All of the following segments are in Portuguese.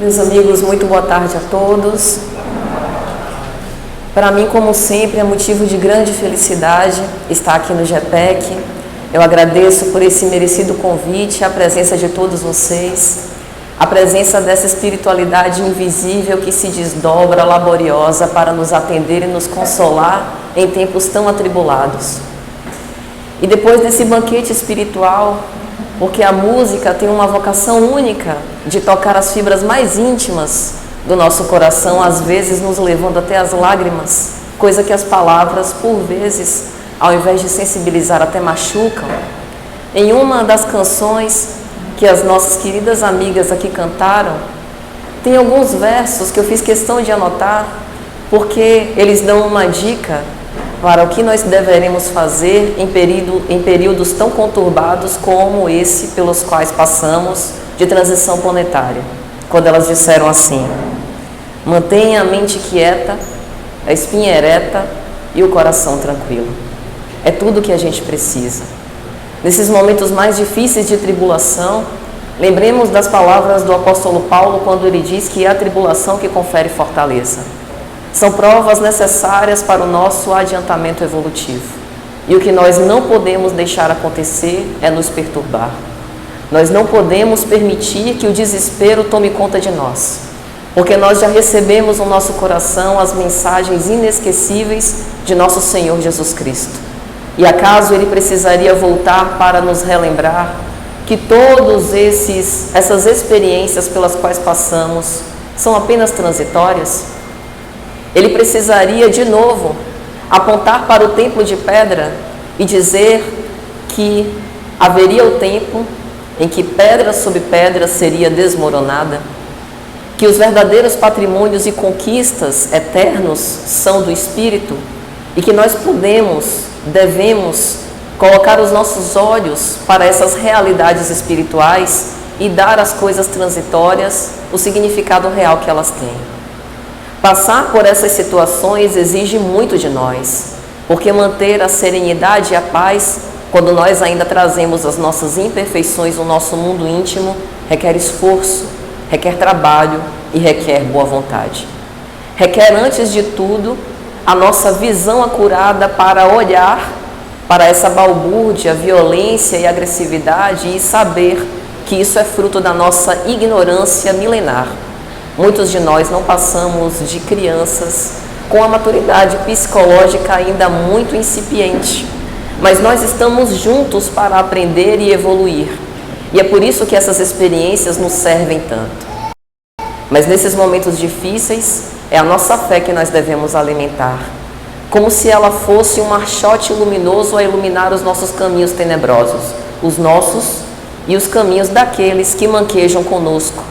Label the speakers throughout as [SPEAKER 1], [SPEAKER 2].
[SPEAKER 1] Meus amigos, muito boa tarde a todos. Para mim, como sempre, é motivo de grande felicidade estar aqui no GEPEC. Eu agradeço por esse merecido convite, a presença de todos vocês, a presença dessa espiritualidade invisível que se desdobra, laboriosa, para nos atender e nos consolar em tempos tão atribulados. E depois desse banquete espiritual, porque a música tem uma vocação única de tocar as fibras mais íntimas do nosso coração, às vezes nos levando até as lágrimas, coisa que as palavras, por vezes, ao invés de sensibilizar, até machucam. Em uma das canções que as nossas queridas amigas aqui cantaram, tem alguns versos que eu fiz questão de anotar, porque eles dão uma dica para o que nós deveremos fazer em períodos tão conturbados como esse pelos quais passamos de transição planetária. Quando elas disseram assim: mantenha a mente quieta, a espinha ereta e o coração tranquilo. É tudo o que a gente precisa. Nesses momentos mais difíceis de tribulação, lembremos das palavras do apóstolo Paulo quando ele diz que é a tribulação que confere fortaleza. São provas necessárias para o nosso adiantamento evolutivo. E o que nós não podemos deixar acontecer é nos perturbar. Nós não podemos permitir que o desespero tome conta de nós, porque nós já recebemos no nosso coração as mensagens inesquecíveis de nosso Senhor Jesus Cristo. E acaso Ele precisaria voltar para nos relembrar que todas essas experiências pelas quais passamos são apenas transitórias? Ele precisaria de novo apontar para o templo de pedra e dizer que haveria o tempo em que pedra sobre pedra seria desmoronada, que os verdadeiros patrimônios e conquistas eternos são do Espírito e que nós devemos colocar os nossos olhos para essas realidades espirituais e dar às coisas transitórias o significado real que elas têm. Passar por essas situações exige muito de nós, porque manter a serenidade e a paz, quando nós ainda trazemos as nossas imperfeições no nosso mundo íntimo, requer esforço, requer trabalho e requer boa vontade. Requer, antes de tudo, a nossa visão acurada para olhar para essa balbúrdia, violência e agressividade e saber que isso é fruto da nossa ignorância milenar. Muitos de nós não passamos de crianças com a maturidade psicológica ainda muito incipiente, mas nós estamos juntos para aprender e evoluir. E é por isso que essas experiências nos servem tanto. Mas nesses momentos difíceis, é a nossa fé que nós devemos alimentar, como se ela fosse um marchote luminoso a iluminar os nossos caminhos tenebrosos, os nossos e os caminhos daqueles que manquejam conosco,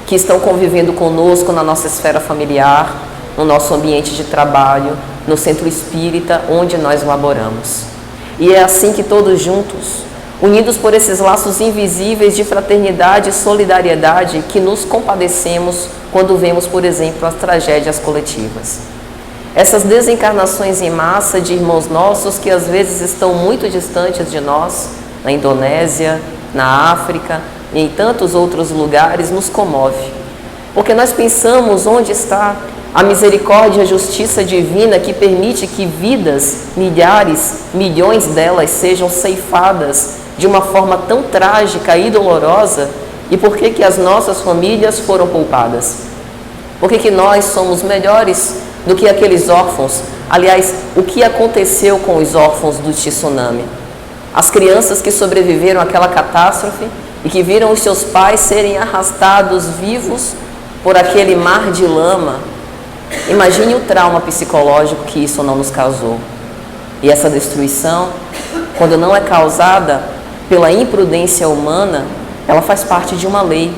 [SPEAKER 1] que estão convivendo conosco na nossa esfera familiar, no nosso ambiente de trabalho, no centro espírita onde nós laboramos. E é assim que todos juntos, unidos por esses laços invisíveis de fraternidade e solidariedade, que nos compadecemos quando vemos, por exemplo, as tragédias coletivas. Essas desencarnações em massa de irmãos nossos que às vezes estão muito distantes de nós, na Indonésia, na África, e em tantos outros lugares, nos comove, porque nós pensamos onde está a misericórdia e a justiça divina que permite que vidas, milhares, milhões delas sejam ceifadas de uma forma tão trágica e dolorosa, e por que as nossas famílias foram poupadas? Por que nós somos melhores do que aqueles órfãos? Aliás, o que aconteceu com os órfãos do tsunami? As crianças que sobreviveram àquela catástrofe e que viram os seus pais serem arrastados vivos por aquele mar de lama. Imagine o trauma psicológico que isso não nos causou. E essa destruição, quando não é causada pela imprudência humana, ela faz parte de uma lei,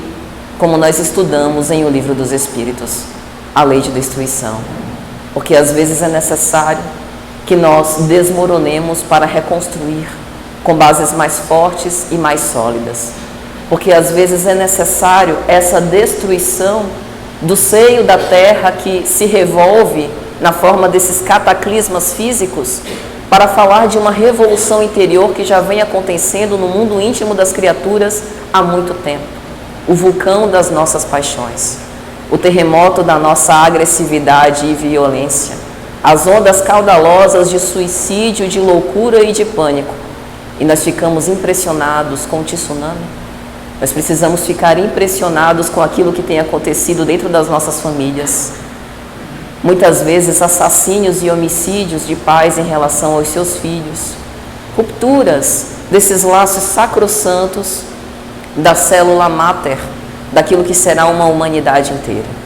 [SPEAKER 1] como nós estudamos em O Livro dos Espíritos, a lei de destruição. Porque às vezes é necessário que nós desmoronemos para reconstruir com bases mais fortes e mais sólidas. Porque às vezes é necessário essa destruição do seio da terra que se revolve na forma desses cataclismas físicos, para falar de uma revolução interior que já vem acontecendo no mundo íntimo das criaturas há muito tempo. O vulcão das nossas paixões. o terremoto da nossa agressividade e violência, as ondas caudalosas de suicídio, de loucura e de pânico. E nós ficamos impressionados com o tsunami. Nós precisamos ficar impressionados com aquilo que tem acontecido dentro das nossas famílias. Muitas vezes assassínios e homicídios de pais em relação aos seus filhos. Rupturas desses laços sacrossantos da célula máter, daquilo que será uma humanidade inteira.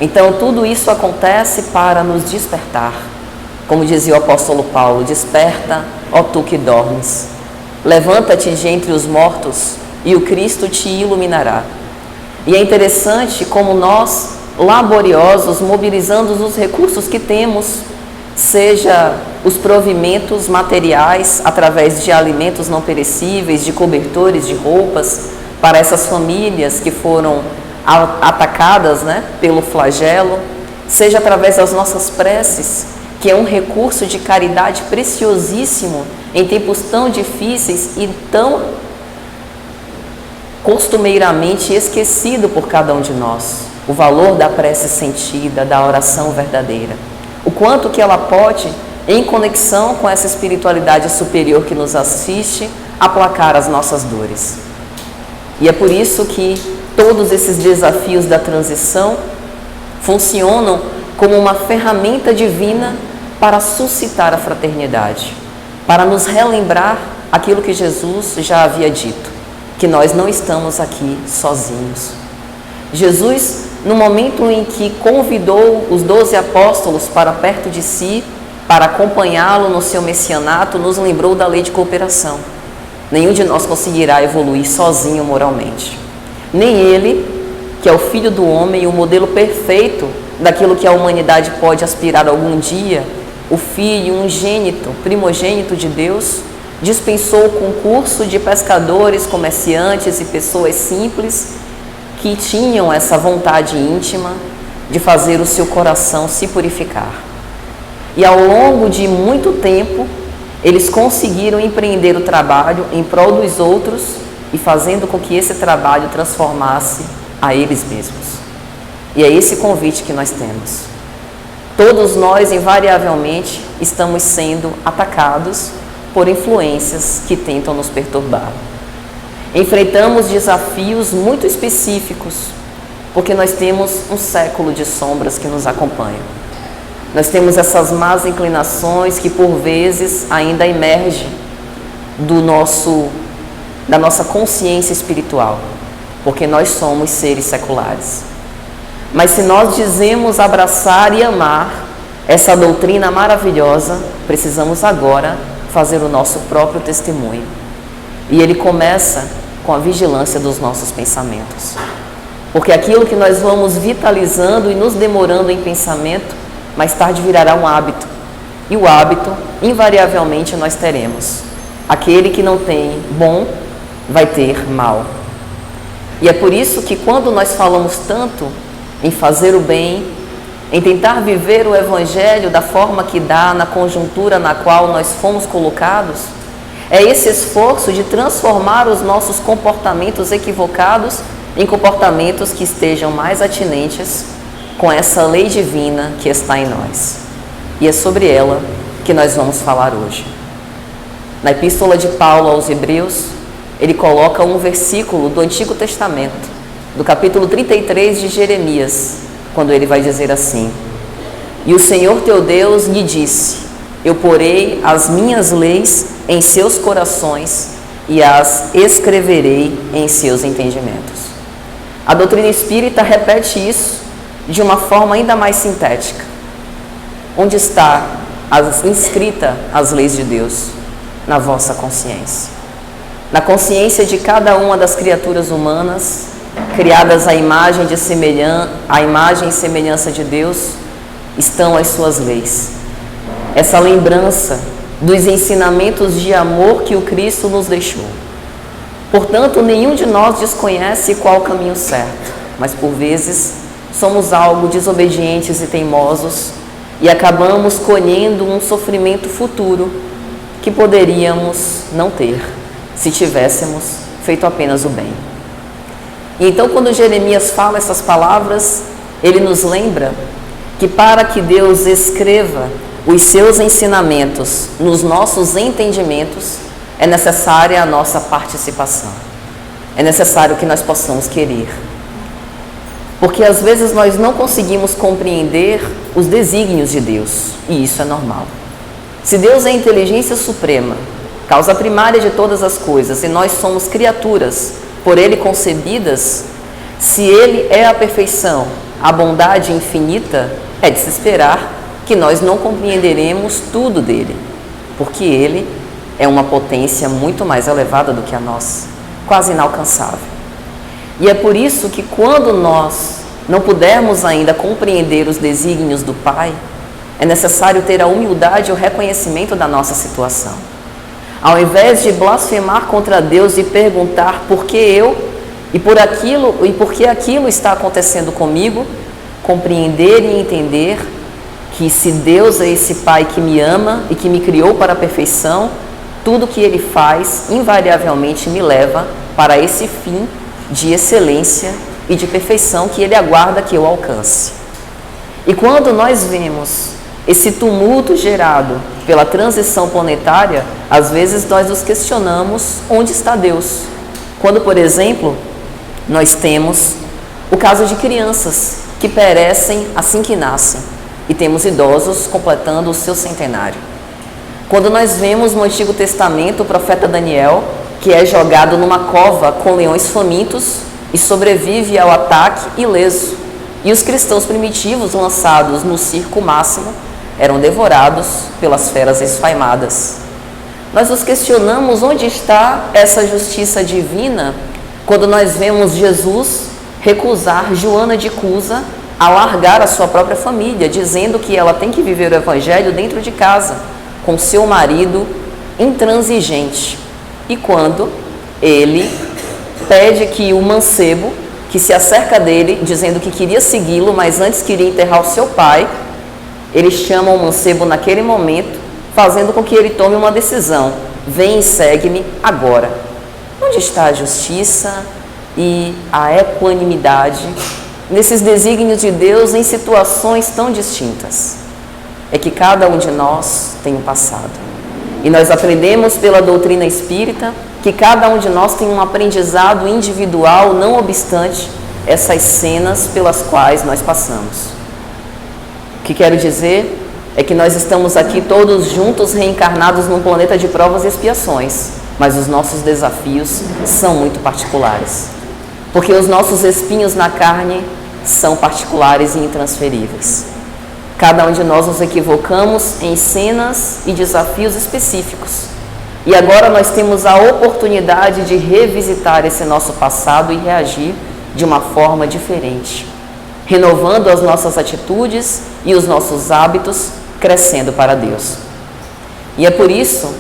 [SPEAKER 1] Então, tudo isso acontece para nos despertar. Como dizia o apóstolo Paulo, desperta, ó tu que dormes. Levanta-te de entre os mortos e o Cristo te iluminará. E é interessante como nós, laboriosos, mobilizando os recursos que temos, seja os provimentos materiais através de alimentos não perecíveis, de cobertores, de roupas, para essas famílias que foram atacadas, pelo flagelo, seja através das nossas preces, que é um recurso de caridade preciosíssimo em tempos tão difíceis e tão costumeiramente esquecido por cada um de nós. O valor da prece sentida, da oração verdadeira. O quanto que ela pode, em conexão com essa espiritualidade superior que nos assiste, aplacar as nossas dores. E é por isso que todos esses desafios da transição funcionam como uma ferramenta divina para suscitar a fraternidade, para nos relembrar aquilo que Jesus já havia dito, que nós não estamos aqui sozinhos. Jesus, no momento em que convidou os 12 apóstolos para perto de si, para acompanhá-lo no seu messianato, nos lembrou da lei de cooperação. Nenhum de nós conseguirá evoluir sozinho moralmente. Nem ele, que é o Filho do Homem, o modelo perfeito daquilo que a humanidade pode aspirar algum dia, o Filho unigênito, primogênito de Deus, dispensou o concurso de pescadores, comerciantes e pessoas simples que tinham essa vontade íntima de fazer o seu coração se purificar. E ao longo de muito tempo, eles conseguiram empreender o trabalho em prol dos outros e fazendo com que esse trabalho transformasse a eles mesmos. E é esse convite que nós temos. Todos nós, invariavelmente, estamos sendo atacados por influências que tentam nos perturbar. Enfrentamos desafios muito específicos, porque nós temos um século de sombras que nos acompanham. Nós temos essas más inclinações que por vezes ainda emergem da nossa consciência espiritual, porque nós somos seres seculares. Mas se nós dizemos abraçar e amar essa doutrina maravilhosa, precisamos agora fazer o nosso próprio testemunho. E ele começa com a vigilância dos nossos pensamentos. Porque aquilo que nós vamos vitalizando e nos demorando em pensamento, mais tarde virará um hábito. E o hábito, invariavelmente, nós teremos. Aquele que não tem bom, vai ter mal. E é por isso que quando nós falamos tanto em fazer o bem, em tentar viver o Evangelho da forma que dá, na conjuntura na qual nós fomos colocados, é esse esforço de transformar os nossos comportamentos equivocados em comportamentos que estejam mais atinentes com essa lei divina que está em nós. E é sobre ela que nós vamos falar hoje. Na Epístola de Paulo aos Hebreus, ele coloca um versículo do Antigo Testamento, do capítulo 33 de Jeremias, quando ele vai dizer assim: E o Senhor teu Deus lhe disse: Eu porei as minhas leis em seus corações e as escreverei em seus entendimentos. A doutrina espírita repete isso de uma forma ainda mais sintética. Onde está inscrita as leis de Deus? Na vossa consciência. Na consciência de cada uma das criaturas humanas, criadas à imagem e semelhança de Deus, estão as suas leis. Essa lembrança dos ensinamentos de amor que o Cristo nos deixou. Portanto, nenhum de nós desconhece qual o caminho certo, mas por vezes somos algo desobedientes e teimosos e acabamos colhendo um sofrimento futuro que poderíamos não ter se tivéssemos feito apenas o bem. E então, quando Jeremias fala essas palavras, ele nos lembra que para que Deus escreva os seus ensinamentos nos nossos entendimentos, é necessária a nossa participação. É necessário que nós possamos querer. Porque às vezes nós não conseguimos compreender os desígnios de Deus, e isso é normal. Se Deus é a inteligência suprema, causa primária de todas as coisas, e nós somos criaturas por Ele concebidas, se Ele é a perfeição, a bondade infinita, é de se esperar que nós não compreenderemos tudo dele, porque Ele é uma potência muito mais elevada do que a nossa, quase inalcançável. E é por isso que quando nós não pudermos ainda compreender os desígnios do Pai, é necessário ter a humildade e o reconhecimento da nossa situação. Ao invés de blasfemar contra Deus e perguntar por que eu e por que aquilo está acontecendo comigo, compreender e entender que se Deus é esse Pai que me ama e que me criou para a perfeição, tudo que Ele faz invariavelmente me leva para esse fim de excelência e de perfeição que Ele aguarda que eu alcance. E quando nós vemos esse tumulto gerado pela transição planetária, às vezes nós nos questionamos onde está Deus. Quando, por exemplo, nós temos o caso de crianças que perecem assim que nascem e temos idosos completando o seu centenário. Quando nós vemos no Antigo Testamento o profeta Daniel, que é jogado numa cova com leões famintos e sobrevive ao ataque ileso, e os cristãos primitivos lançados no circo máximo eram devorados pelas feras esfaimadas. Nós nos questionamos onde está essa justiça divina quando nós vemos Jesus recusar Joana de Cusa a largar a sua própria família, dizendo que ela tem que viver o evangelho dentro de casa, com seu marido intransigente. E quando ele pede que o mancebo, que se acerca dele, dizendo que queria segui-lo, mas antes queria enterrar o seu pai, ele chama o mancebo naquele momento, fazendo com que ele tome uma decisão: vem e segue-me agora. Onde está a justiça e a equanimidade nesses desígnios de Deus em situações tão distintas? É que cada um de nós tem um passado. E nós aprendemos pela doutrina espírita que cada um de nós tem um aprendizado individual, não obstante essas cenas pelas quais nós passamos. O que quero dizer é que nós estamos aqui todos juntos reencarnados num planeta de provas e expiações, mas os nossos desafios são muito particulares, porque os nossos espinhos na carne são particulares e intransferíveis. Cada um de nós nos equivocamos em cenas e desafios específicos. E agora nós temos a oportunidade de revisitar esse nosso passado e reagir de uma forma diferente, renovando as nossas atitudes e os nossos hábitos, crescendo para Deus. E é por isso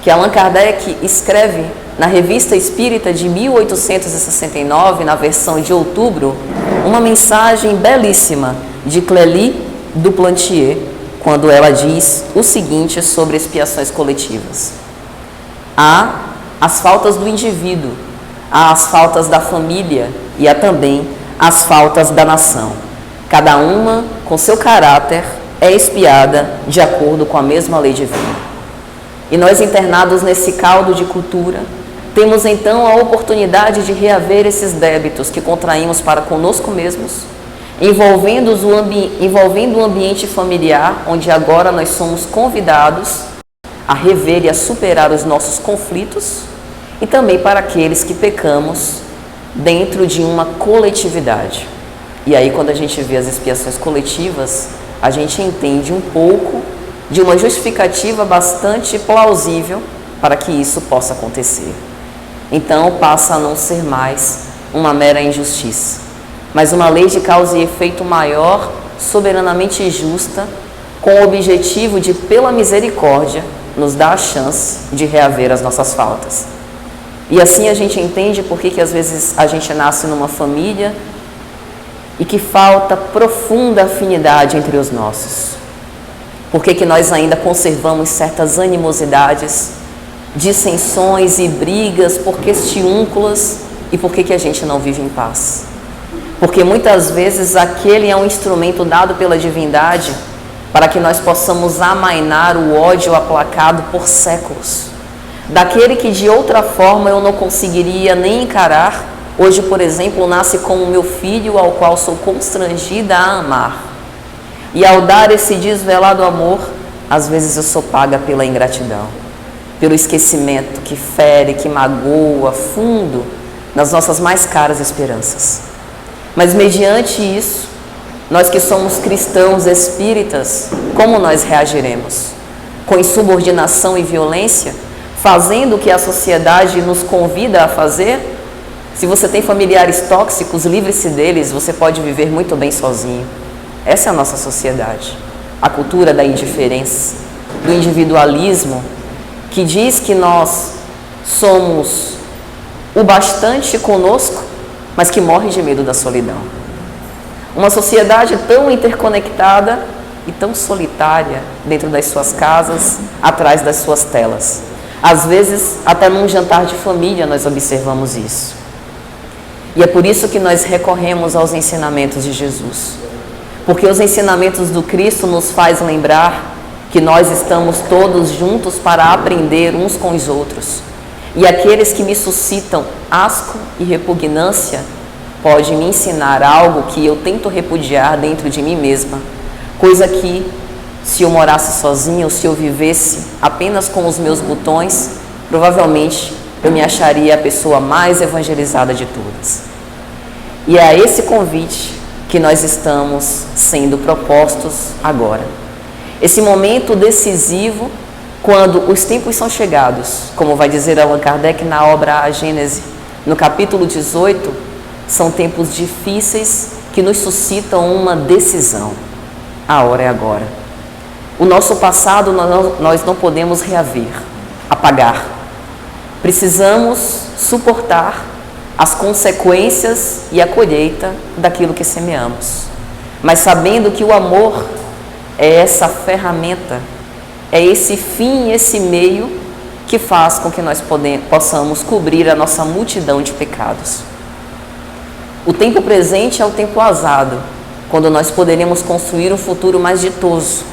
[SPEAKER 1] que Allan Kardec escreve na Revista Espírita de 1869, na versão de outubro, uma mensagem belíssima de Clélie du Plantier, quando ela diz o seguinte sobre expiações coletivas: há as faltas do indivíduo, há as faltas da família e há também as faltas da nação. Cada uma, com seu caráter, é expiada de acordo com a mesma lei divina. E nós, internados nesse caldo de cultura, temos então a oportunidade de reaver esses débitos que contraímos para conosco mesmos, envolvendo o ambiente familiar, onde agora nós somos convidados a rever e a superar os nossos conflitos, e também para aqueles que pecamos dentro de uma coletividade. E aí, quando a gente vê as expiações coletivas, a gente entende um pouco de uma justificativa bastante plausível para que isso possa acontecer. Então, passa a não ser mais uma mera injustiça, mas uma lei de causa e efeito maior, soberanamente justa, com o objetivo de, pela misericórdia, nos dar a chance de reaver as nossas faltas. E assim a gente entende por que às vezes a gente nasce numa família e que falta profunda afinidade entre os nossos. Por que nós ainda conservamos certas animosidades, dissensões e brigas por questiúnculas E por que a gente não vive em paz? Porque muitas vezes aquele é um instrumento dado pela divindade para que nós possamos amainar o ódio aplacado por séculos. Daquele que de outra forma eu não conseguiria nem encarar, hoje, por exemplo, nasce como meu filho ao qual sou constrangida a amar. E ao dar esse desvelado amor, às vezes eu sou paga pela ingratidão, pelo esquecimento que fere, que magoa fundo nas nossas mais caras esperanças. Mas mediante isso, nós que somos cristãos espíritas, como nós reagiremos? Com insubordinação e violência? Fazendo o que a sociedade nos convida a fazer? Se você tem familiares tóxicos, livre-se deles, você pode viver muito bem sozinho. Essa é a nossa sociedade. A cultura da indiferença, do individualismo, que diz que nós somos o bastante conosco, mas que morre de medo da solidão. Uma sociedade tão interconectada e tão solitária dentro das suas casas, atrás das suas telas. Às vezes, até num jantar de família nós observamos isso. E é por isso que nós recorremos aos ensinamentos de Jesus. Porque os ensinamentos do Cristo nos faz lembrar que nós estamos todos juntos para aprender uns com os outros. E aqueles que me suscitam asco e repugnância podem me ensinar algo que eu tento repudiar dentro de mim mesma. Coisa que, se eu morasse sozinha ou se eu vivesse apenas com os meus botões, provavelmente eu me acharia a pessoa mais evangelizada de todas. E é a esse convite que nós estamos sendo propostos agora. Esse momento decisivo, quando os tempos são chegados, como vai dizer Allan Kardec na obra A Gênese, no capítulo 18, são tempos difíceis que nos suscitam uma decisão. A hora é agora. O nosso passado nós não podemos reaver, apagar. Precisamos suportar as consequências e a colheita daquilo que semeamos. Mas sabendo que o amor é essa ferramenta, é esse fim, esse meio que faz com que nós possamos cobrir a nossa multidão de pecados. O tempo presente é o tempo azado, quando nós poderemos construir um futuro mais ditoso,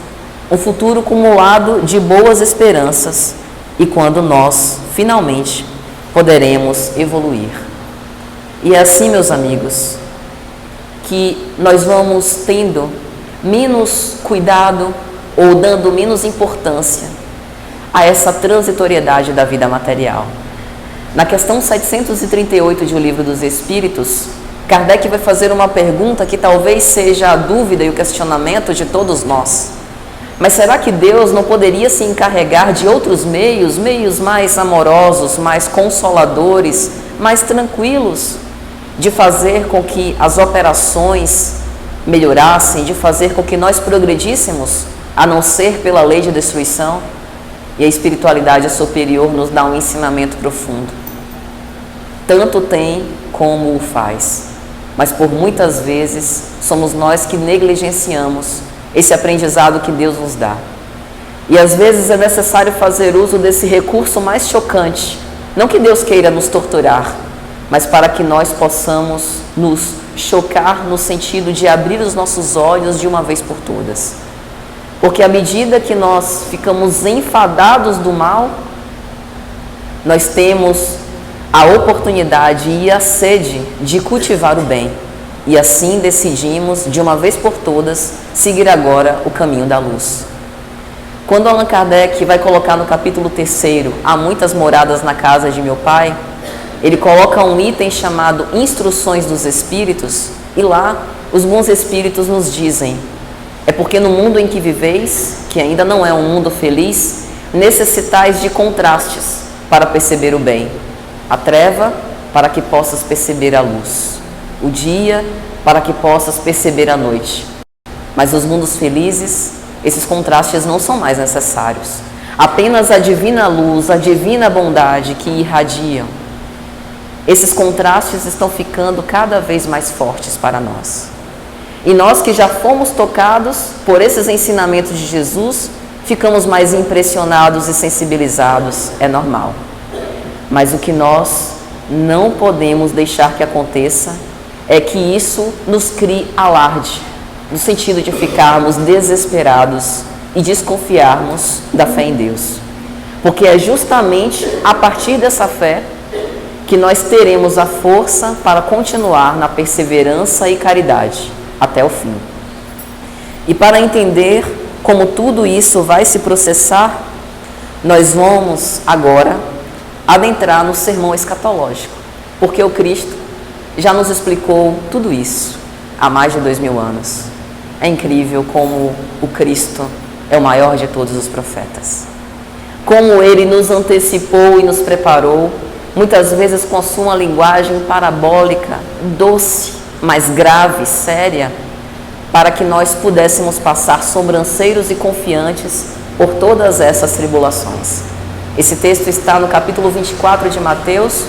[SPEAKER 1] um futuro cumulado de boas esperanças e quando nós, finalmente, poderemos evoluir. E é assim, meus amigos, que nós vamos tendo menos cuidado ou dando menos importância a essa transitoriedade da vida material. Na questão 738 de O Livro dos Espíritos, Kardec vai fazer uma pergunta que talvez seja a dúvida e o questionamento de todos nós. Mas será que Deus não poderia se encarregar de outros meios mais amorosos, mais consoladores, mais tranquilos, de fazer com que as operações melhorassem, de fazer com que nós progredíssemos, a não ser pela lei de destruição? E a espiritualidade superior nos dá um ensinamento profundo. Tanto tem como o faz, mas por muitas vezes somos nós que negligenciamos esse aprendizado que Deus nos dá. E às vezes é necessário fazer uso desse recurso mais chocante, não que Deus queira nos torturar, mas para que nós possamos nos chocar no sentido de abrir os nossos olhos de uma vez por todas. Porque à medida que nós ficamos enfadados do mal, nós temos a oportunidade e a sede de cultivar o bem. E assim decidimos, de uma vez por todas, seguir agora o caminho da luz. Quando Allan Kardec vai colocar no capítulo 3, há muitas moradas na casa de meu pai, ele coloca um item chamado Instruções dos Espíritos, e lá os bons espíritos nos dizem: é porque no mundo em que viveis, que ainda não é um mundo feliz, necessitais de contrastes para perceber o bem, a treva para que possas perceber a luz, o dia para que possas perceber a noite. Mas nos mundos felizes, esses contrastes não são mais necessários. Apenas a divina luz, a divina bondade que irradiam. Esses contrastes estão ficando cada vez mais fortes para nós. E nós que já fomos tocados por esses ensinamentos de Jesus, ficamos mais impressionados e sensibilizados, é normal. Mas o que nós não podemos deixar que aconteça é que isso nos crie alarde, no sentido de ficarmos desesperados e desconfiarmos da fé em Deus. Porque é justamente a partir dessa fé que nós teremos a força para continuar na perseverança e caridade até o fim. E para entender como tudo isso vai se processar, nós vamos agora adentrar no sermão escatológico, porque o Cristo já nos explicou tudo isso há mais de 2000 anos. É incrível como o Cristo é o maior de todos os profetas. Como ele nos antecipou e nos preparou, muitas vezes com a sua linguagem parabólica, doce, mas grave, séria, para que nós pudéssemos passar sobranceiros e confiantes por todas essas tribulações. Esse texto está no capítulo 24 de Mateus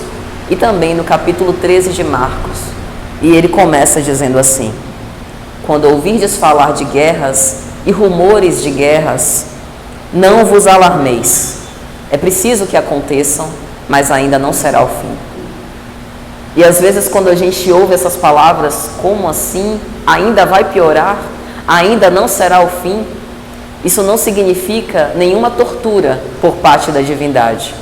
[SPEAKER 1] e também no capítulo 13 de Marcos. E ele começa dizendo assim: quando ouvirdes falar de guerras e rumores de guerras, não vos alarmeis. É preciso que aconteçam, mas ainda não será o fim. E às vezes quando a gente ouve essas palavras, como assim? Ainda vai piorar? Ainda não será o fim? Isso não significa nenhuma tortura por parte da divindade,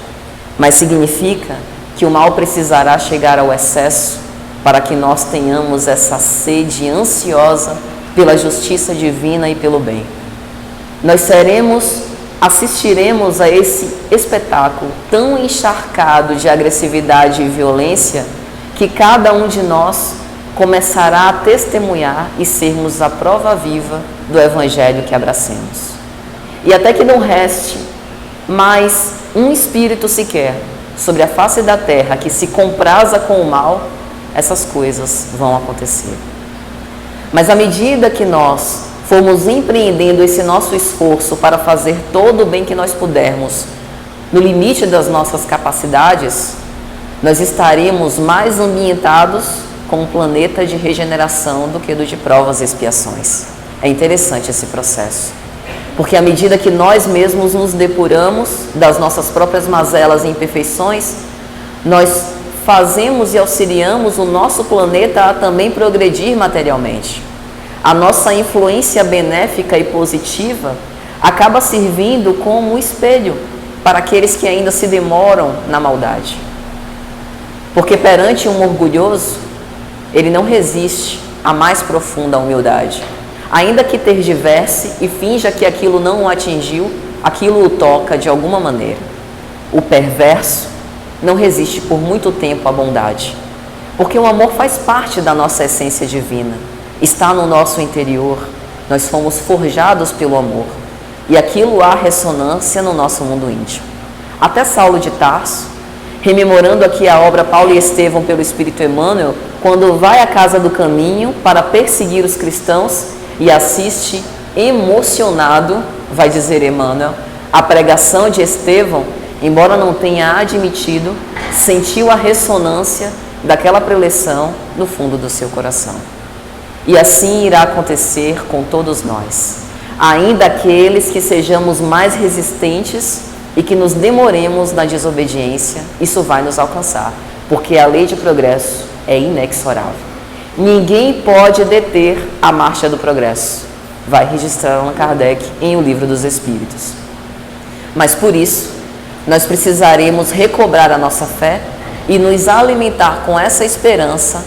[SPEAKER 1] mas significa que o mal precisará chegar ao excesso para que nós tenhamos essa sede ansiosa pela justiça divina e pelo bem. Nós assistiremos a esse espetáculo tão encharcado de agressividade e violência que cada um de nós começará a testemunhar e sermos a prova viva do Evangelho que abracemos. E até que não reste mais um espírito sequer sobre a face da terra que se compraza com o mal, essas coisas vão acontecer. Mas à medida que nós formos empreendendo esse nosso esforço para fazer todo o bem que nós pudermos, no limite das nossas capacidades, nós estaremos mais ambientados com um planeta de regeneração do que do de provas e expiações. É interessante esse processo, porque à medida que nós mesmos nos depuramos das nossas próprias mazelas e imperfeições, nós fazemos e auxiliamos o nosso planeta a também progredir materialmente. A nossa influência benéfica e positiva acaba servindo como um espelho para aqueles que ainda se demoram na maldade. Porque perante um orgulhoso, ele não resiste à mais profunda humildade. Ainda que tergiverse e finja que aquilo não o atingiu, aquilo o toca de alguma maneira. O perverso não resiste por muito tempo à bondade, porque o amor faz parte da nossa essência divina, está no nosso interior, nós fomos forjados pelo amor, e aquilo há ressonância no nosso mundo íntimo. Até Saulo de Tarso, rememorando aqui a obra Paulo e Estevão pelo Espírito Emmanuel, quando vai à casa do caminho para perseguir os cristãos e assiste emocionado, vai dizer Emmanuel, a pregação de Estevão, embora não tenha admitido, sentiu a ressonância daquela preleção no fundo do seu coração. E assim irá acontecer com todos nós, ainda aqueles que sejamos mais resistentes e que nos demoremos na desobediência, isso vai nos alcançar, porque a lei de progresso é inexorável. Ninguém pode deter a marcha do progresso, vai registrar Allan Kardec em O Livro dos Espíritos. Mas por isso, nós precisaremos recobrar a nossa fé e nos alimentar com essa esperança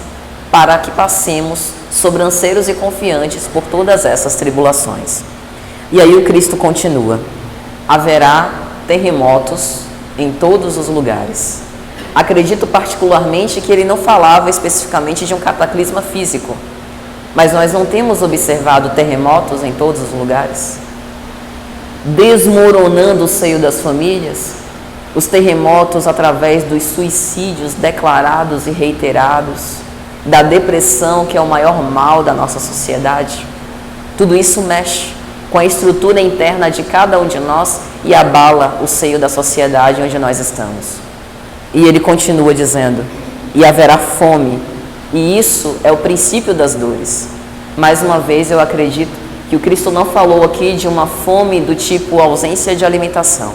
[SPEAKER 1] para que passemos sobranceiros e confiantes por todas essas tribulações. E aí o Cristo continua: haverá terremotos em todos os lugares. Acredito particularmente que ele não falava especificamente de um cataclisma físico, mas nós não temos observado terremotos em todos os lugares? Desmoronando o seio das famílias, os terremotos através dos suicídios declarados e reiterados, da depressão, que é o maior mal da nossa sociedade. Tudo isso mexe com a estrutura interna de cada um de nós e abala o seio da sociedade onde nós estamos. E ele continua dizendo: e haverá fome, e isso é o princípio das dores. Mais uma vez, eu acredito que o Cristo não falou aqui de uma fome do tipo ausência de alimentação,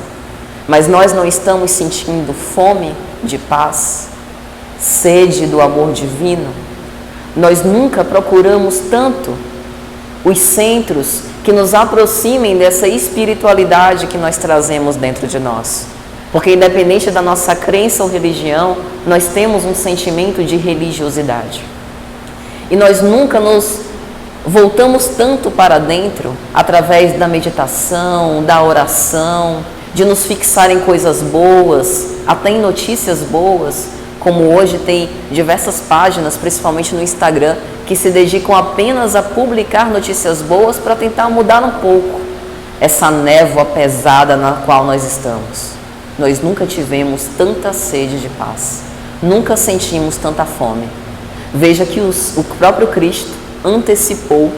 [SPEAKER 1] mas nós não estamos sentindo fome de paz, sede do amor divino, nós nunca procuramos tanto os centros que nos aproximem dessa espiritualidade que nós trazemos dentro de nós. Porque independente da nossa crença ou religião, nós temos um sentimento de religiosidade. E nós nunca nos voltamos tanto para dentro, através da meditação, da oração, de nos fixar em coisas boas, até em notícias boas, como hoje tem diversas páginas, principalmente no Instagram, que se dedicam apenas a publicar notícias boas para tentar mudar um pouco essa névoa pesada na qual nós estamos. Nós nunca tivemos tanta sede de paz, nunca sentimos tanta fome. Veja que o próprio Cristo antecipou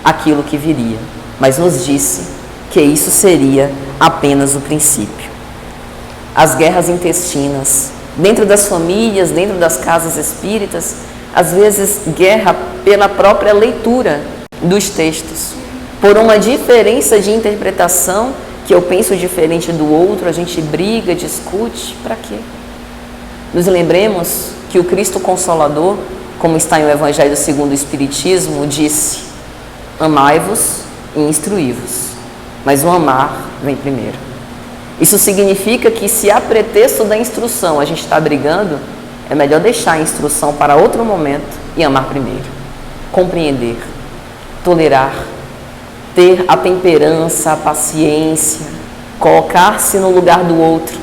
[SPEAKER 1] aquilo que viria, mas nos disse que isso seria apenas o princípio. As guerras intestinas, dentro das famílias, dentro das casas espíritas, às vezes guerra pela própria leitura dos textos, por uma diferença de interpretação, que eu penso diferente do outro, a gente briga, discute, para quê? Nos lembremos que o Cristo Consolador, como está em o Evangelho segundo o Espiritismo, disse: amai-vos e instruí-vos, mas o amar vem primeiro. Isso significa que se a pretexto da instrução a gente está brigando, é melhor deixar a instrução para outro momento e amar primeiro. Compreender, tolerar, ter a temperança, a paciência, colocar-se no lugar do outro.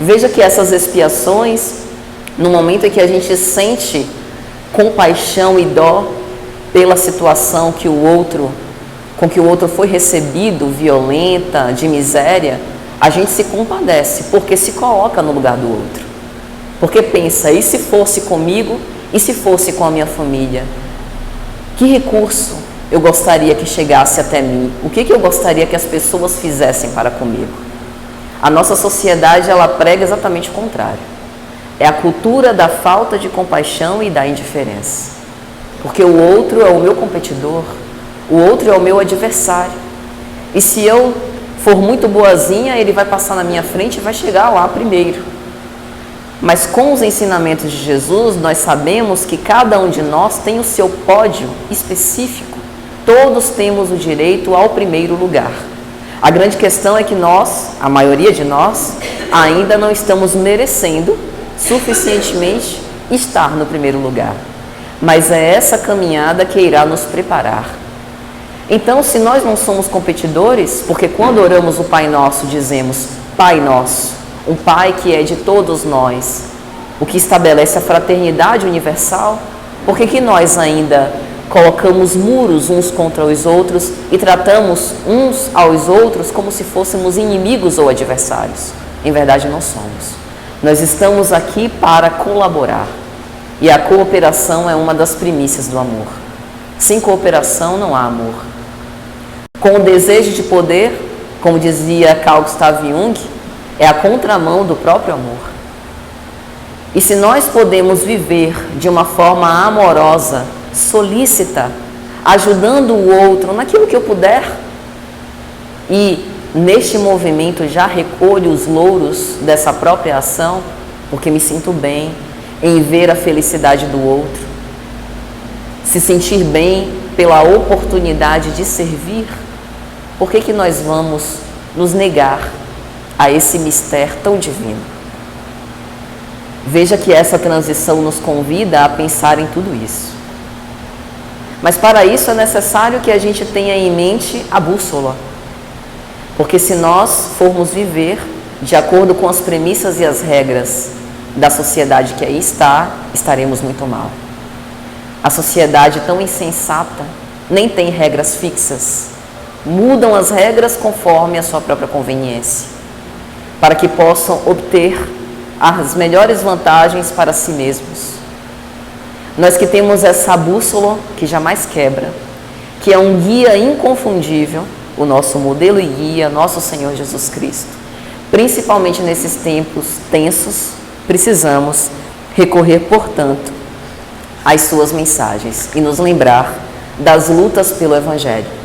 [SPEAKER 1] Veja que essas expiações, no momento em que a gente sente compaixão e dó pela situação que com que o outro foi recebido, violenta, de miséria, a gente se compadece, porque se coloca no lugar do outro. Porque pensa, e se fosse comigo? E se fosse com a minha família? Que recurso eu gostaria que chegasse até mim? O que eu gostaria que as pessoas fizessem para comigo? A nossa sociedade, ela prega exatamente o contrário. É a cultura da falta de compaixão e da indiferença. Porque o outro é o meu competidor, o outro é o meu adversário. E se eu for muito boazinha, ele vai passar na minha frente e vai chegar lá primeiro. Mas com os ensinamentos de Jesus, nós sabemos que cada um de nós tem o seu pódio específico. Todos temos o direito ao primeiro lugar. A grande questão é que nós, a maioria de nós, ainda não estamos merecendo suficientemente estar no primeiro lugar. Mas é essa caminhada que irá nos preparar. Então, se nós não somos competidores, porque quando oramos o Pai Nosso, dizemos Pai Nosso, um Pai que é de todos nós, o que estabelece a fraternidade universal, por que nós ainda colocamos muros uns contra os outros e tratamos uns aos outros como se fôssemos inimigos ou adversários? Em verdade, não somos. Nós estamos aqui para colaborar. E a cooperação é uma das primícias do amor. Sem cooperação não há amor. Com o desejo de poder, como dizia Carl Gustav Jung, é a contramão do próprio amor. E se nós podemos viver de uma forma amorosa, solícita, ajudando o outro naquilo que eu puder, e neste movimento já recolho os louros dessa própria ação, porque me sinto bem em ver a felicidade do outro, se sentir bem pela oportunidade de servir, por que nós vamos nos negar a esse mistério tão divino? Veja que essa transição nos convida a pensar em tudo isso. Mas para isso é necessário que a gente tenha em mente a bússola. Porque se nós formos viver de acordo com as premissas e as regras da sociedade que aí está, estaremos muito mal. A sociedade tão insensata nem tem regras fixas. Mudam as regras conforme a sua própria conveniência, para que possam obter as melhores vantagens para si mesmos. Nós que temos essa bússola que jamais quebra, que é um guia inconfundível, o nosso modelo e guia, nosso Senhor Jesus Cristo. Principalmente nesses tempos tensos, precisamos recorrer, portanto, às suas mensagens e nos lembrar das lutas pelo Evangelho.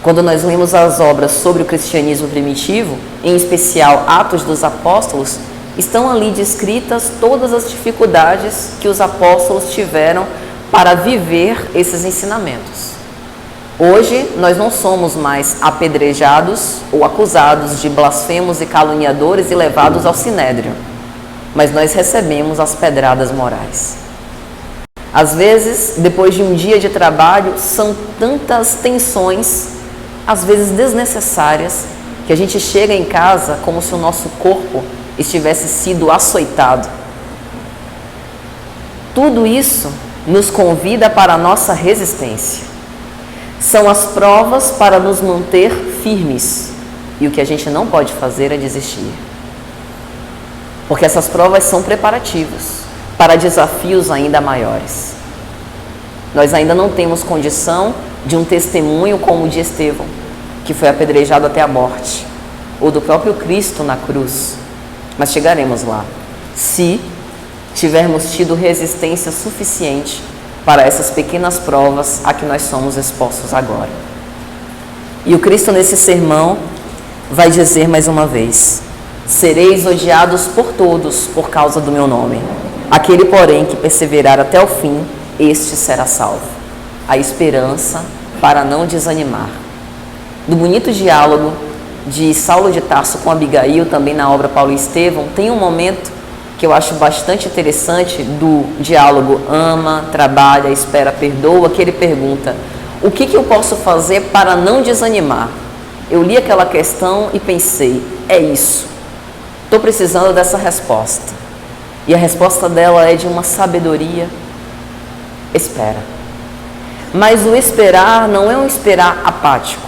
[SPEAKER 1] Quando nós lemos as obras sobre o cristianismo primitivo, em especial Atos dos Apóstolos, estão ali descritas todas as dificuldades que os apóstolos tiveram para viver esses ensinamentos. Hoje, nós não somos mais apedrejados ou acusados de blasfemos e caluniadores e levados ao sinédrio, mas nós recebemos as pedradas morais. Às vezes, depois de um dia de trabalho, são tantas tensões, às vezes desnecessárias, que a gente chega em casa como se o nosso corpo estivesse sido açoitado. Tudo isso nos convida para a nossa resistência. São as provas para nos manter firmes. E o que a gente não pode fazer é desistir. Porque essas provas são preparativos para desafios ainda maiores. Nós ainda não temos condição de um testemunho como o de Estevão, que foi apedrejado até a morte, ou do próprio Cristo na cruz. Mas chegaremos lá, se tivermos tido resistência suficiente para essas pequenas provas a que nós somos expostos agora. E o Cristo nesse sermão vai dizer mais uma vez: sereis odiados por todos por causa do meu nome. Aquele, porém, que perseverar até o fim, este será salvo. A esperança para não desanimar. Do bonito diálogo de Saulo de Tarso com Abigail, também na obra Paulo e Estevão, tem um momento que eu acho bastante interessante do diálogo ama, trabalha, espera, perdoa, que ele pergunta: o que eu posso fazer para não desanimar? Eu li aquela questão e pensei, é isso. Estou precisando dessa resposta. E a resposta dela é de uma sabedoria. Espera. Mas o esperar não é um esperar apático,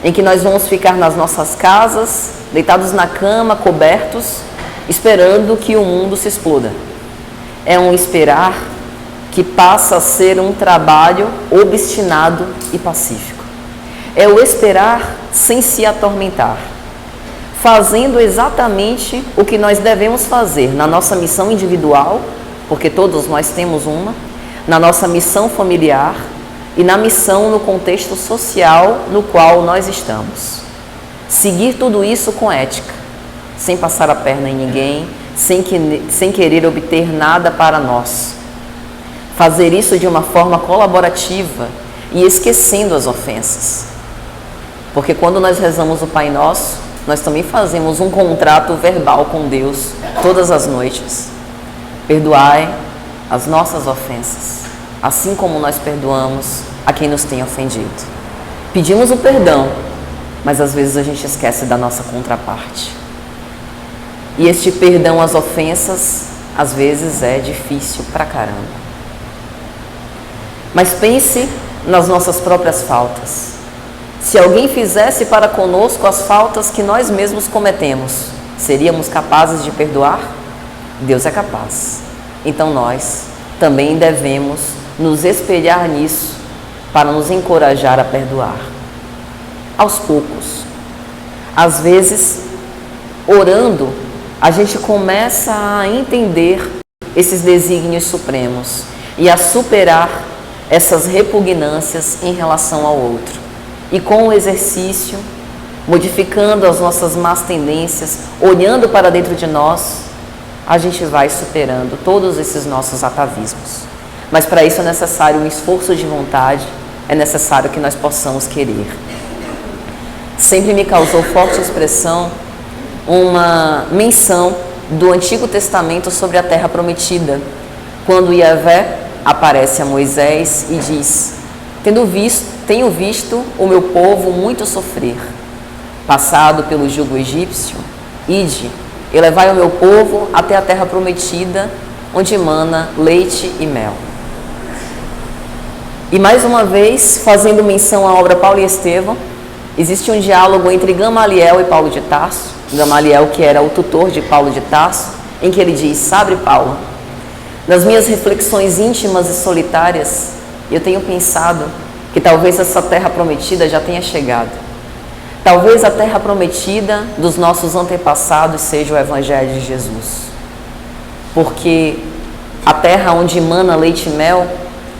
[SPEAKER 1] em que nós vamos ficar nas nossas casas, deitados na cama, cobertos, esperando que o mundo se exploda. É um esperar que passa a ser um trabalho obstinado e pacífico. É o esperar sem se atormentar, fazendo exatamente o que nós devemos fazer na nossa missão individual, porque todos nós temos uma, na nossa missão familiar e na missão no contexto social no qual nós estamos. Seguir tudo isso com ética, sem passar a perna em ninguém, sem querer obter nada para nós. Fazer isso de uma forma colaborativa e esquecendo as ofensas. Porque quando nós rezamos o Pai Nosso, nós também fazemos um contrato verbal com Deus todas as noites. Perdoai as nossas ofensas, assim como nós perdoamos a quem nos tem ofendido. Pedimos o perdão, mas às vezes a gente esquece da nossa contraparte. E este perdão às ofensas, às vezes é difícil pra caramba. Mas pense nas nossas próprias faltas. Se alguém fizesse para conosco as faltas que nós mesmos cometemos, seríamos capazes de perdoar? Deus é capaz. Então nós também devemos nos espelhar nisso para nos encorajar a perdoar. Aos poucos. Às vezes, orando, a gente começa a entender esses desígnios supremos e a superar essas repugnâncias em relação ao outro. E com o exercício, modificando as nossas más tendências, olhando para dentro de nós, a gente vai superando todos esses nossos atavismos. Mas para isso é necessário um esforço de vontade, é necessário que nós possamos querer. Sempre me causou forte expressão uma menção do Antigo Testamento sobre a Terra Prometida, quando Yahvé aparece a Moisés e diz: tenho visto o meu povo muito sofrer, passado pelo jugo egípcio, ide, e levai o meu povo até a terra prometida, onde emana leite e mel. E mais uma vez, fazendo menção à obra Paulo e Estevão, existe um diálogo entre Gamaliel e Paulo de Tarso, Gamaliel que era o tutor de Paulo de Tarso, em que ele diz: sabe, Paulo, nas minhas reflexões íntimas e solitárias, eu tenho pensado que talvez essa terra prometida já tenha chegado. Talvez a terra prometida dos nossos antepassados seja o Evangelho de Jesus. Porque a terra onde emana leite e mel,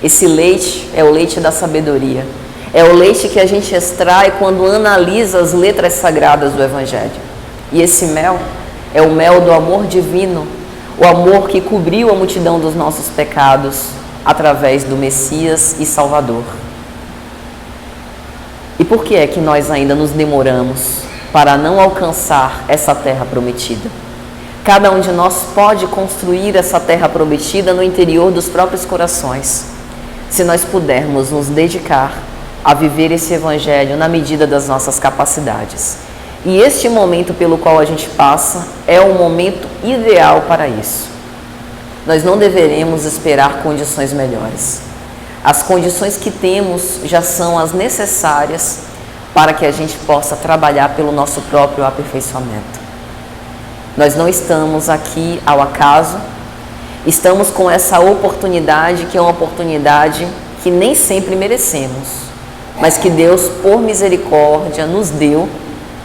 [SPEAKER 1] esse leite é o leite da sabedoria. É o leite que a gente extrai quando analisa as letras sagradas do Evangelho. E esse mel É o mel do amor divino, o amor que cobriu a multidão dos nossos pecados através do Messias e Salvador. E por que é que nós ainda nos demoramos para não alcançar essa terra prometida? Cada um de nós pode construir essa terra prometida no interior dos próprios corações, se nós pudermos nos dedicar a viver esse Evangelho na medida das nossas capacidades. E este momento pelo qual a gente passa é o momento ideal para isso. Nós não deveremos esperar condições melhores. As condições que temos já são as necessárias para que a gente possa trabalhar pelo nosso próprio aperfeiçoamento. Nós não estamos aqui ao acaso, estamos com essa oportunidade, que é uma oportunidade que nem sempre merecemos, mas que Deus, por misericórdia, nos deu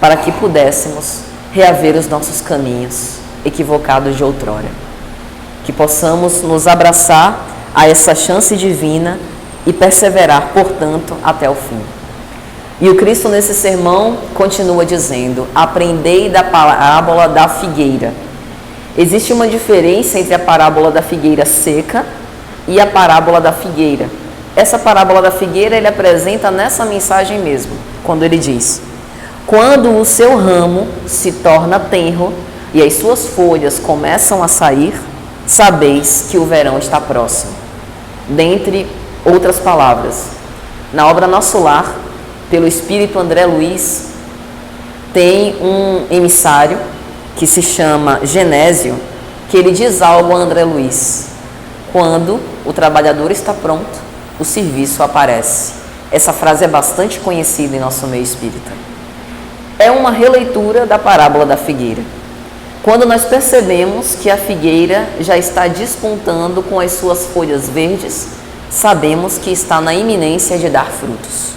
[SPEAKER 1] para que pudéssemos reaver os nossos caminhos equivocados de outrora. Que possamos nos abraçar a essa chance divina e perseverar, portanto, até o fim. E o Cristo, nesse sermão, continua dizendo: aprendei da parábola da figueira. Existe uma diferença entre a parábola da figueira seca e a parábola da figueira. Essa parábola da figueira ele apresenta nessa mensagem mesmo, quando ele diz: quando o seu ramo se torna tenro e as suas folhas começam a sair, sabeis que o verão está próximo. Dentre outras palavras, na obra Nosso Lar, pelo Espírito André Luiz, tem um emissário que se chama Genésio, que ele diz algo a André Luiz: quando o trabalhador está pronto, o serviço aparece. Essa frase é bastante conhecida em nosso meio espírita. É uma releitura da parábola da figueira. Quando nós percebemos que a figueira já está despontando com as suas folhas verdes, sabemos que está na iminência de dar frutos.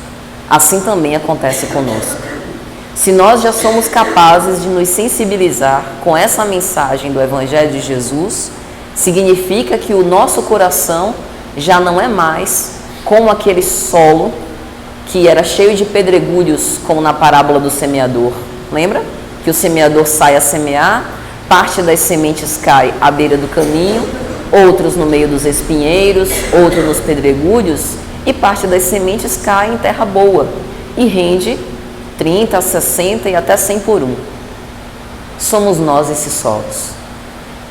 [SPEAKER 1] Assim também acontece conosco. Se nós já somos capazes de nos sensibilizar com essa mensagem do Evangelho de Jesus, significa que o nosso coração já não é mais como aquele solo que era cheio de pedregulhos, como na parábola do semeador. Lembra? Que o semeador sai a semear, parte das sementes cai à beira do caminho, outros no meio dos espinheiros, outros nos pedregulhos, e parte das sementes cai em terra boa e rende 30, 60 e até 100 por um. Somos nós esses solos.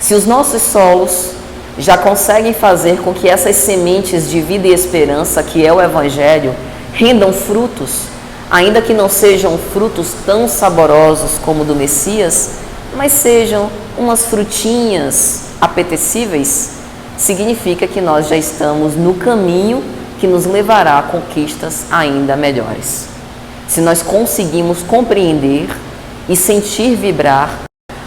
[SPEAKER 1] Se os nossos solos já conseguem fazer com que essas sementes de vida e esperança, que é o Evangelho, rendam frutos, ainda que não sejam frutos tão saborosos como o do Messias, mas sejam umas frutinhas apetecíveis, significa que nós já estamos no caminho que nos levará a conquistas ainda melhores. Se nós conseguimos compreender e sentir vibrar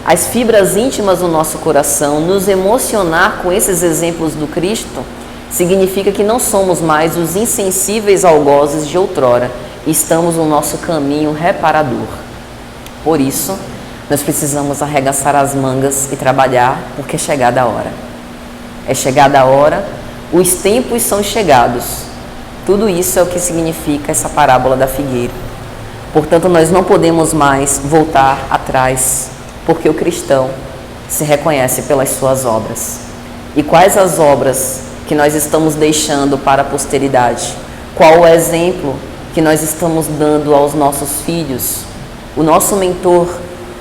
[SPEAKER 1] as fibras íntimas do nosso coração, nos emocionar com esses exemplos do Cristo, significa que não somos mais os insensíveis algozes de outrora, estamos no nosso caminho reparador. Por isso, nós precisamos arregaçar as mangas e trabalhar, porque é chegada a hora. É chegada a hora, os tempos são chegados. Tudo isso é o que significa essa parábola da figueira. Portanto, nós não podemos mais voltar atrás, porque o cristão se reconhece pelas suas obras. E quais as obras que nós estamos deixando para a posteridade? Qual o exemplo que nós estamos dando aos nossos filhos? O nosso mentor,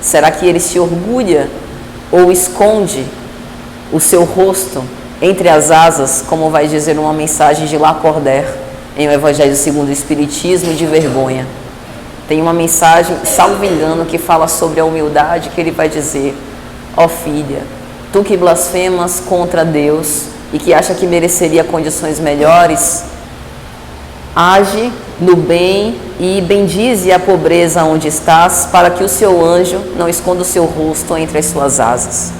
[SPEAKER 1] será que ele se orgulha ou esconde o seu rosto entre as asas, como vai dizer uma mensagem de Lacordaire em O Evangelho segundo o Espiritismo, de vergonha? Tem uma mensagem, salvo engano, que fala sobre a humildade, que ele vai dizer: ó filha, tu que blasfemas contra Deus e que acha que mereceria condições melhores, age no bem e bendize a pobreza onde estás, para que o seu anjo não esconda o seu rosto entre as suas asas.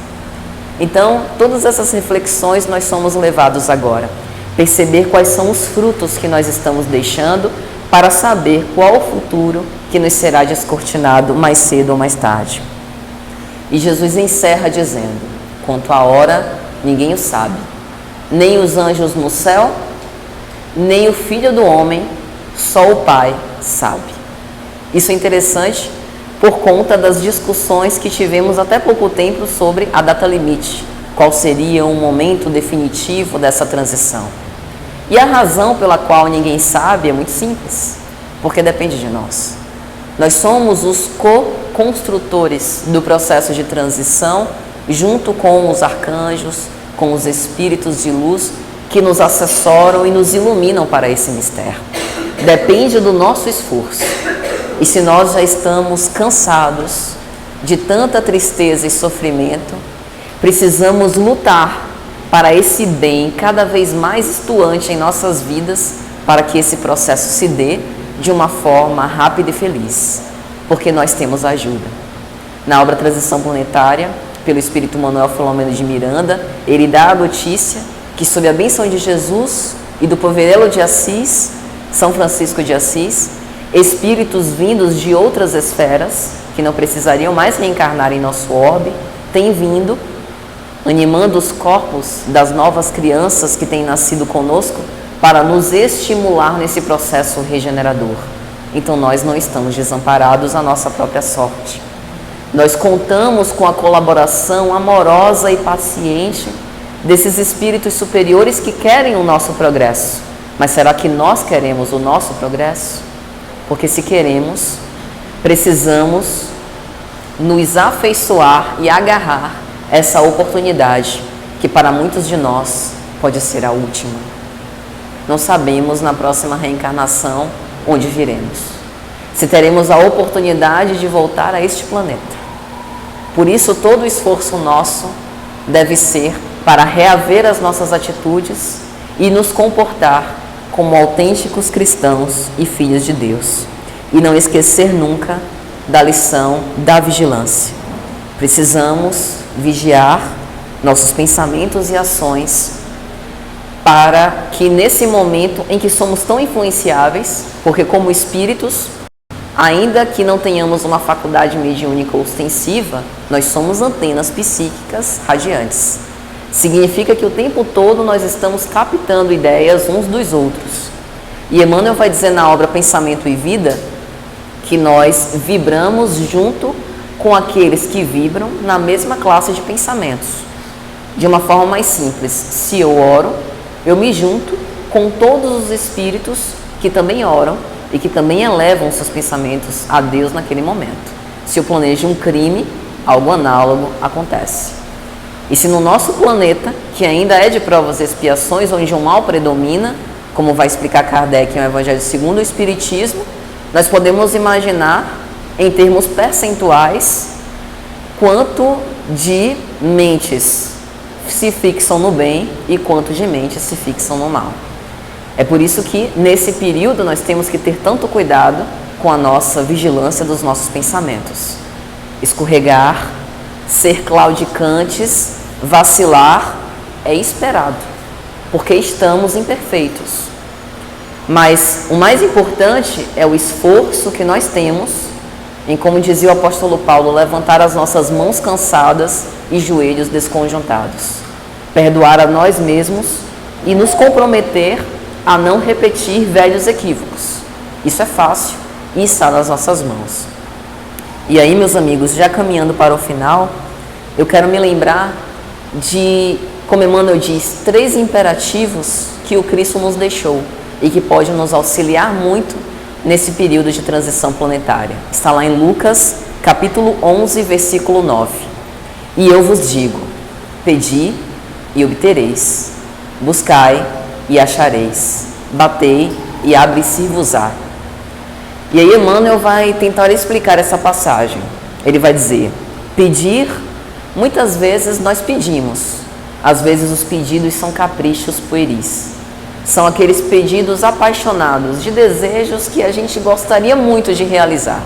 [SPEAKER 1] Então, todas essas reflexões nós somos levados agora. Perceber quais são os frutos que nós estamos deixando, para saber qual o futuro que nos será descortinado mais cedo ou mais tarde. E Jesus encerra dizendo: quanto à hora, ninguém o sabe, nem os anjos no céu, nem o Filho do Homem, só o Pai sabe. Isso é interessante, por conta das discussões que tivemos até pouco tempo sobre a data limite, qual seria o momento definitivo dessa transição. E a razão pela qual ninguém sabe é muito simples, porque depende de nós. Nós somos os co-construtores do processo de transição, junto com os arcanjos, com os espíritos de luz que nos assessoram e nos iluminam para esse mistério. Depende do nosso esforço. E se nós já estamos cansados de tanta tristeza e sofrimento, precisamos lutar para esse bem cada vez mais estuante em nossas vidas, para que esse processo se dê de uma forma rápida e feliz, porque nós temos ajuda. Na obra Transição Planetária, pelo Espírito Manuel Filomeno de Miranda, ele dá a notícia que, sob a bênção de Jesus e do poverelo de Assis, São Francisco de Assis, espíritos vindos de outras esferas, que não precisariam mais reencarnar em nosso orbe, têm vindo, animando os corpos das novas crianças que têm nascido conosco, para nos estimular nesse processo regenerador. Então nós não estamos desamparados à nossa própria sorte. Nós contamos com a colaboração amorosa e paciente desses espíritos superiores que querem o nosso progresso. Mas será que nós queremos o nosso progresso? Porque se queremos, precisamos nos afeiçoar e agarrar essa oportunidade, que para muitos de nós pode ser a última. Não sabemos na próxima reencarnação onde viremos, se teremos a oportunidade de voltar a este planeta. Por isso, todo o esforço nosso deve ser para reaver as nossas atitudes e nos comportar como autênticos cristãos e filhos de Deus. E não esquecer nunca da lição da vigilância. Precisamos vigiar nossos pensamentos e ações para que nesse momento em que somos tão influenciáveis, porque como espíritos, ainda que não tenhamos uma faculdade mediúnica ostensiva, nós somos antenas psíquicas radiantes. Significa que o tempo todo nós estamos captando ideias uns dos outros. E Emmanuel vai dizer na obra Pensamento e Vida que nós vibramos junto com aqueles que vibram na mesma classe de pensamentos. De uma forma mais simples, se eu oro, eu me junto com todos os espíritos que também oram e que também elevam seus pensamentos a Deus naquele momento. Se eu planejo um crime, algo análogo acontece. E se no nosso planeta, que ainda é de provas e expiações, onde o mal predomina, como vai explicar Kardec no Evangelho segundo o Espiritismo, nós podemos imaginar, em termos percentuais, quanto de mentes se fixam no bem e quanto de mentes se fixam no mal. É por isso que, nesse período, nós temos que ter tanto cuidado com a nossa vigilância dos nossos pensamentos. Escorregar, ser claudicantes, vacilar é esperado, porque estamos imperfeitos. Mas o mais importante é o esforço que nós temos em, como dizia o apóstolo Paulo, levantar as nossas mãos cansadas e joelhos desconjuntados, perdoar a nós mesmos e nos comprometer a não repetir velhos equívocos. Isso é fácil e está nas nossas mãos. E aí, meus amigos, já caminhando para o final, eu quero me lembrar de, como Emmanuel diz, 3 imperativos que o Cristo nos deixou e que pode nos auxiliar muito nesse período de transição planetária. Está lá em Lucas, capítulo 11, versículo 9. E eu vos digo, pedi e obtereis, buscai e achareis, batei e abre-se-vos-á. E aí Emmanuel vai tentar explicar essa passagem. Ele vai dizer, pedir, muitas vezes nós pedimos, às vezes os pedidos são caprichos pueris. São aqueles pedidos apaixonados de desejos que a gente gostaria muito de realizar.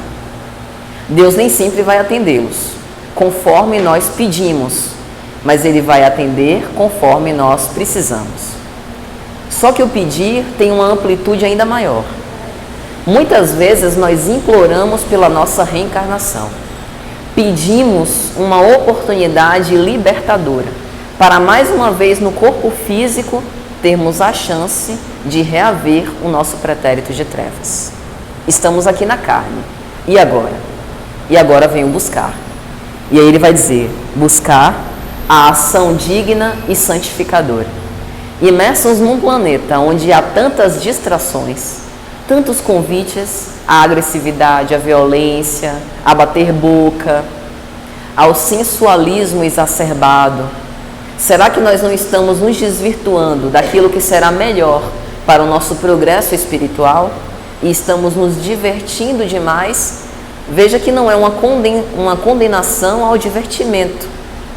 [SPEAKER 1] Deus nem sempre vai atendê-los conforme nós pedimos, mas Ele vai atender conforme nós precisamos. Só que o pedir tem uma amplitude ainda maior. Muitas vezes nós imploramos pela nossa reencarnação. Pedimos uma oportunidade libertadora para mais uma vez no corpo físico termos a chance de reaver o nosso pretérito de trevas. Estamos aqui na carne. E agora? e agora vem o buscar. E aí ele vai dizer, buscar a ação digna e santificadora. Imersos num planeta onde há tantas distrações, tantos convites à agressividade, à violência, a bater boca, ao sensualismo exacerbado, será que nós não estamos nos desvirtuando daquilo que será melhor para o nosso progresso espiritual e estamos nos divertindo demais? Veja que não é uma condenação ao divertimento,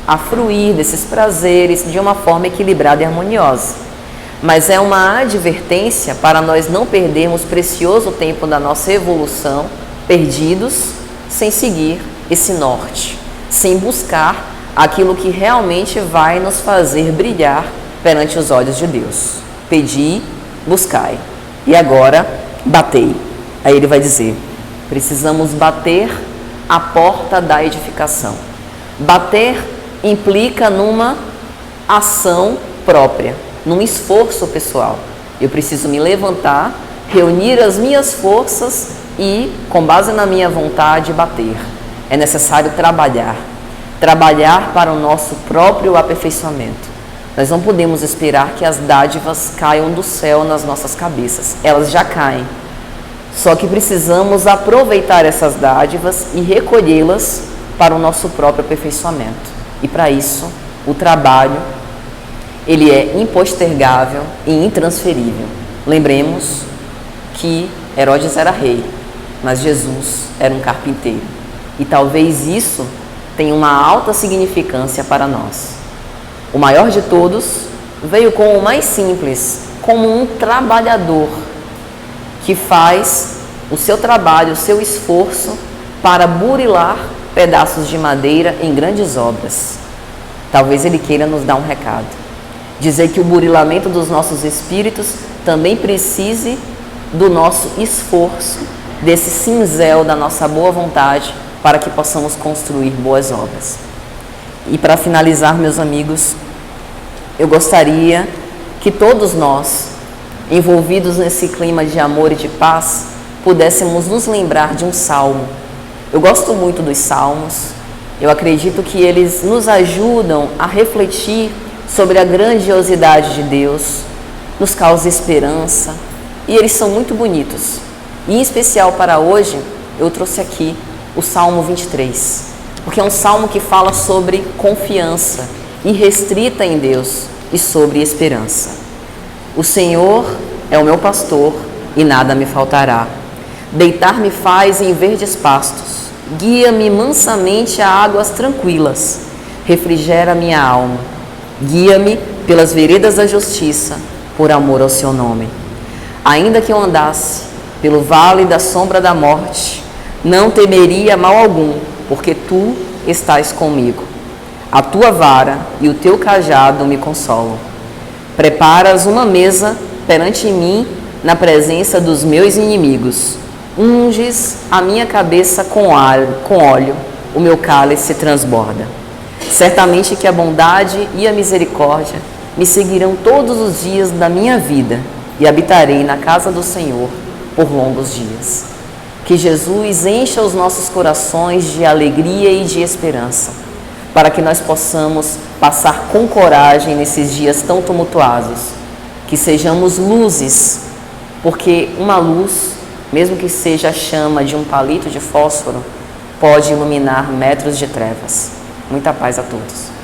[SPEAKER 1] a fruir desses prazeres de uma forma equilibrada e harmoniosa, mas é uma advertência para nós não perdermos precioso tempo da nossa evolução perdidos sem seguir esse norte, sem buscar aquilo que realmente vai nos fazer brilhar perante os olhos de Deus. Pedi, buscai, e agora batei. Aí ele vai dizer, precisamos bater a porta da edificação. Bater implica numa ação própria, num esforço pessoal. Eu preciso me levantar, reunir as minhas forças e, com base na minha vontade, bater. É necessário trabalhar para o nosso próprio aperfeiçoamento. Nós não podemos esperar que as dádivas caiam do céu nas nossas cabeças. Elas já caem. Só que precisamos aproveitar essas dádivas e recolhê-las para o nosso próprio aperfeiçoamento. E para isso, o trabalho, ele é impostergável e intransferível. Lembremos que Herodes era rei, mas Jesus era um carpinteiro. E talvez isso tenha uma alta significância para nós. O maior de todos veio com o mais simples, como um trabalhador que faz o seu trabalho, o seu esforço para burilar pedaços de madeira em grandes obras. Talvez ele queira nos dar um recado. Dizer que o burilamento dos nossos espíritos também precise do nosso esforço, desse cinzel da nossa boa vontade, para que possamos construir boas obras. E para finalizar, meus amigos, eu gostaria que todos nós, envolvidos nesse clima de amor e de paz, pudéssemos nos lembrar de um salmo. Eu gosto muito dos salmos, eu acredito que eles nos ajudam a refletir sobre a grandiosidade de Deus, nos causa esperança, e eles são muito bonitos. E em especial para hoje, eu trouxe aqui o Salmo 23, porque é um salmo que fala sobre confiança irrestrita em Deus e sobre esperança. O Senhor é o meu pastor e nada me faltará. Deitar-me faz em verdes pastos, guia-me mansamente a águas tranquilas, refrigera minha alma, guia-me pelas veredas da justiça, por amor ao seu nome. Ainda que eu andasse pelo vale da sombra da morte, não temeria mal algum, porque tu estás comigo. A tua vara e o teu cajado me consolam. Preparas uma mesa perante mim na presença dos meus inimigos. Unges a minha cabeça com óleo, o meu cálice transborda. Certamente que a bondade e a misericórdia me seguirão todos os dias da minha vida e habitarei na casa do Senhor por longos dias. Que Jesus encha os nossos corações de alegria e de esperança, para que nós possamos passar com coragem nesses dias tão tumultuosos. Que sejamos luzes, porque uma luz, mesmo que seja a chama de um palito de fósforo, pode iluminar metros de trevas. Muita paz a todos.